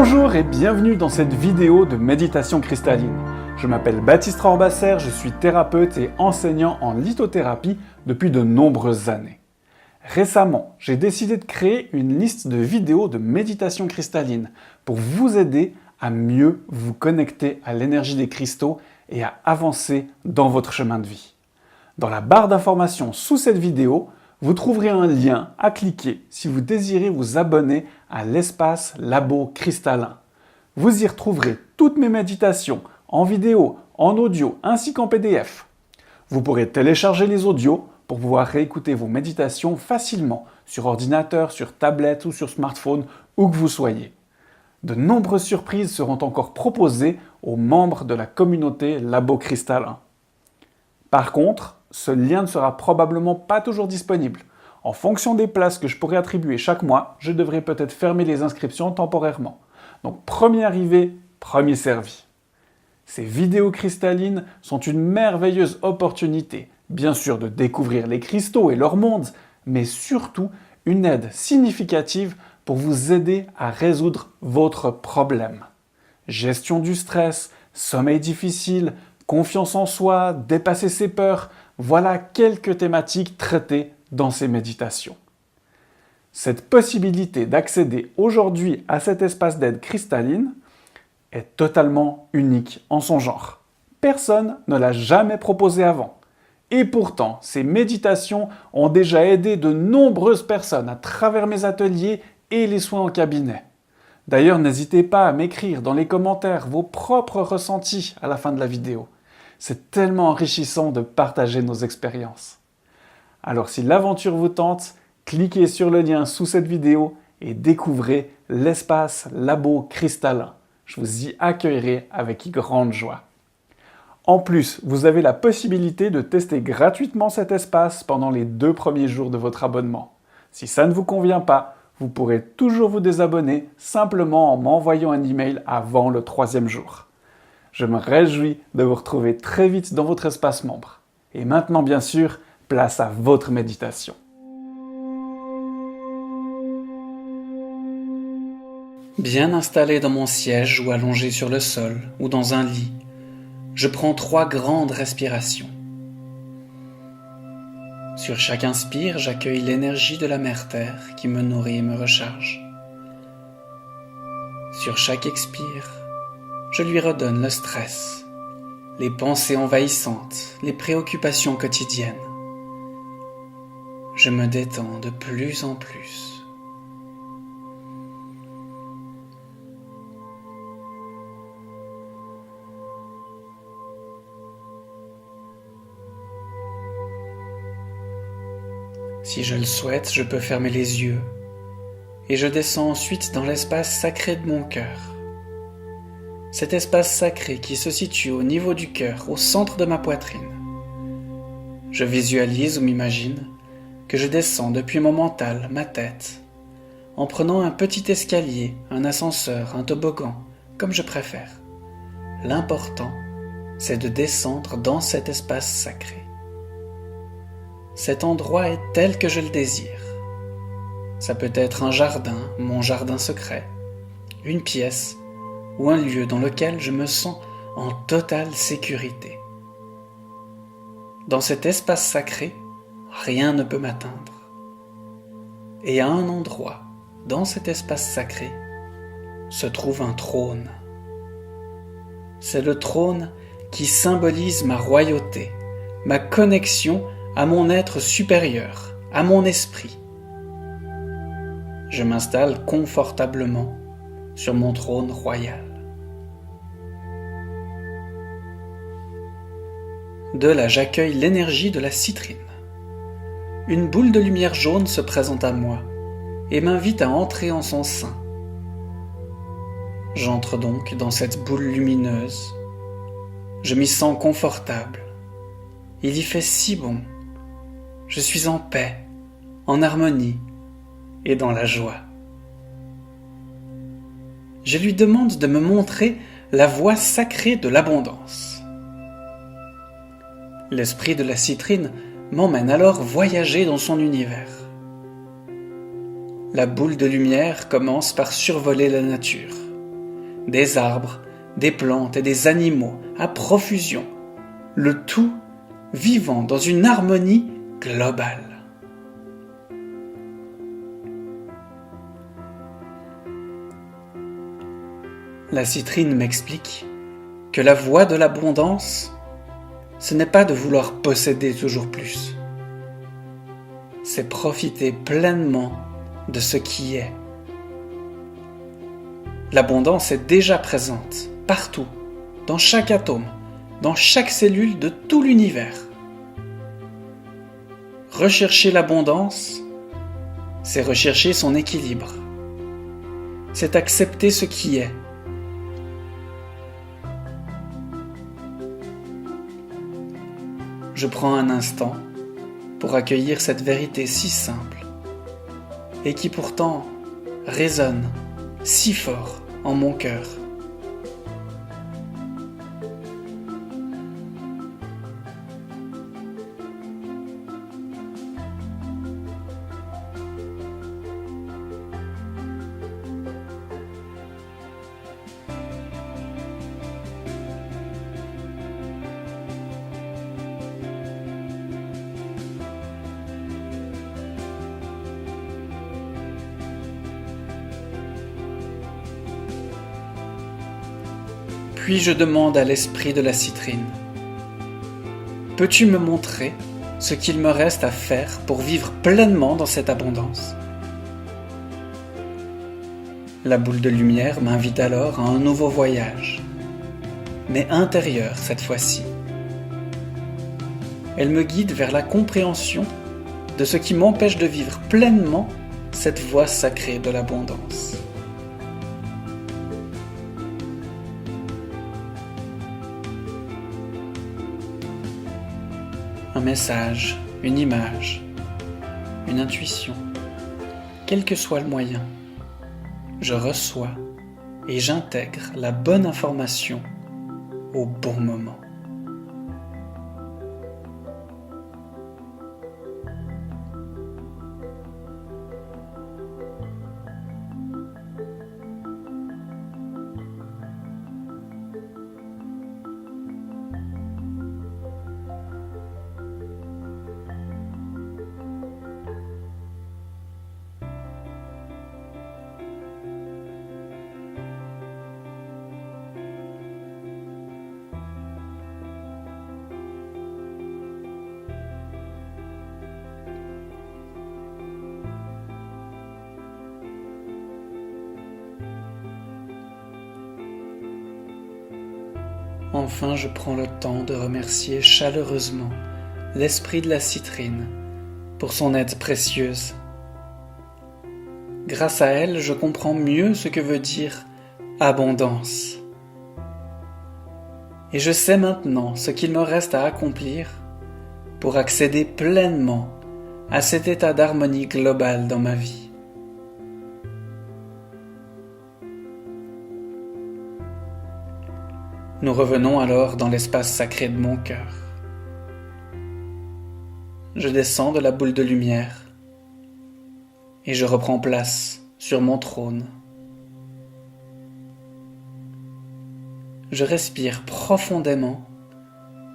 Bonjour et bienvenue dans cette vidéo de méditation cristalline. Je m'appelle Baptiste Rorbasser, je suis thérapeute et enseignant en lithothérapie depuis de nombreuses années. Récemment, j'ai décidé de créer une liste de vidéos de méditation cristalline pour vous aider à mieux vous connecter à l'énergie des cristaux et à avancer dans votre chemin de vie. Dans la barre d'informations sous cette vidéo, vous trouverez un lien à cliquer si vous désirez vous abonner à l'espace Labo Cristallin. Vous y retrouverez toutes mes méditations en vidéo, en audio ainsi qu'en PDF. Vous pourrez télécharger les audios pour pouvoir réécouter vos méditations facilement sur ordinateur, sur tablette ou sur smartphone, où que vous soyez. De nombreuses surprises seront encore proposées aux membres de la communauté Labo Cristallin. Par contre, ce lien ne sera probablement pas toujours disponible. En fonction des places que je pourrai attribuer chaque mois, je devrais peut-être fermer les inscriptions temporairement. Donc premier arrivé, premier servi. Ces vidéos cristallines sont une merveilleuse opportunité, bien sûr de découvrir les cristaux et leur monde, mais surtout une aide significative pour vous aider à résoudre votre problème. Gestion du stress, sommeil difficile, confiance en soi, dépasser ses peurs, voilà quelques thématiques traitées dans ces méditations. Cette possibilité d'accéder aujourd'hui à cet espace d'aide cristalline est totalement unique en son genre. Personne ne l'a jamais proposé avant. Et pourtant, ces méditations ont déjà aidé de nombreuses personnes à travers mes ateliers et les soins en cabinet. D'ailleurs, n'hésitez pas à m'écrire dans les commentaires vos propres ressentis à la fin de la vidéo. C'est tellement enrichissant de partager nos expériences. Alors si l'aventure vous tente, cliquez sur le lien sous cette vidéo et découvrez l'espace Labo Cristallin. Je vous y accueillerai avec grande joie. En plus, vous avez la possibilité de tester gratuitement cet espace pendant les 2 premiers jours de votre abonnement. Si ça ne vous convient pas, vous pourrez toujours vous désabonner simplement en m'envoyant un email avant le 3e jour. Je me réjouis de vous retrouver très vite dans votre espace membre. Et maintenant, bien sûr, place à votre méditation. Bien installé dans mon siège ou allongé sur le sol ou dans un lit, je prends 3 grandes respirations. Sur chaque inspire, j'accueille l'énergie de la Mère Terre qui me nourrit et me recharge. Sur chaque expire, je lui redonne le stress, les pensées envahissantes, les préoccupations quotidiennes. Je me détends de plus en plus. Si je le souhaite, je peux fermer les yeux et je descends ensuite dans l'espace sacré de mon cœur. Cet espace sacré qui se situe au niveau du cœur, au centre de ma poitrine. Je visualise ou m'imagine que je descends depuis mon mental, ma tête, en prenant un petit escalier, un ascenseur, un toboggan, comme je préfère. L'important, c'est de descendre dans cet espace sacré. Cet endroit est tel que je le désire. Ça peut être un jardin, mon jardin secret, une pièce ou un lieu dans lequel je me sens en totale sécurité. Dans cet espace sacré, rien ne peut m'atteindre. Et à un endroit, dans cet espace sacré, se trouve un trône. C'est le trône qui symbolise ma royauté, ma connexion à mon être supérieur, à mon esprit. Je m'installe confortablement sur mon trône royal. De là, j'accueille l'énergie de la citrine. Une boule de lumière jaune se présente à moi et m'invite à entrer en son sein. J'entre donc dans cette boule lumineuse. Je m'y sens confortable. Il y fait si bon. Je suis en paix, en harmonie et dans la joie. Je lui demande de me montrer la voie sacrée de l'abondance. L'esprit de la citrine m'emmène alors voyager dans son univers. La boule de lumière commence par survoler la nature. des arbres, des plantes et des animaux à profusion, le tout vivant dans une harmonie globale. La citrine m'explique que la voie de l'abondance, ce n'est pas de vouloir posséder toujours plus. C'est profiter pleinement de ce qui est. L'abondance est déjà présente, partout, dans chaque atome, dans chaque cellule de tout l'univers. Rechercher l'abondance, c'est rechercher son équilibre. C'est accepter ce qui est. Je prends un instant pour accueillir cette vérité si simple et qui pourtant résonne si fort en mon cœur. Puis je demande à l'esprit de la citrine : peux-tu me montrer ce qu'il me reste à faire pour vivre pleinement dans cette abondance ? La boule de lumière m'invite alors à un nouveau voyage, mais intérieur cette fois-ci. Elle me guide vers la compréhension de ce qui m'empêche de vivre pleinement cette voie sacrée de l'abondance. Un message, une image, une intuition, quel que soit le moyen, je reçois et j'intègre la bonne information au bon moment. Enfin, je prends le temps de remercier chaleureusement l'esprit de la citrine pour son aide précieuse. Grâce à elle, je comprends mieux ce que veut dire abondance. Et je sais maintenant ce qu'il me reste à accomplir pour accéder pleinement à cet état d'harmonie globale dans ma vie. Nous revenons alors dans l'espace sacré de mon cœur. Je descends de la boule de lumière et je reprends place sur mon trône. Je respire profondément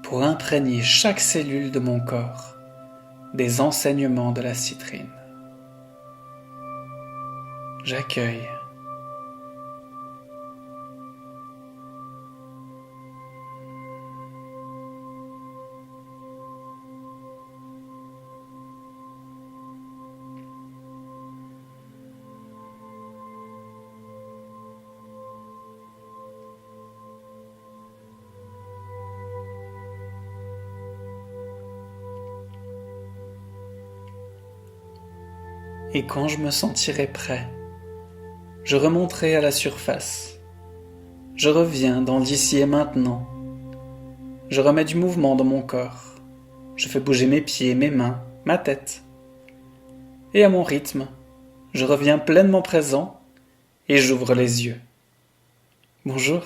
pour imprégner chaque cellule de mon corps des enseignements de la citrine. J'accueille. Et quand je me sentirai prêt, je remonterai à la surface. Je reviens dans l'ici et maintenant. Je remets du mouvement dans mon corps. Je fais bouger mes pieds, mes mains, ma tête. Et à mon rythme, je reviens pleinement présent et j'ouvre les yeux. Bonjour.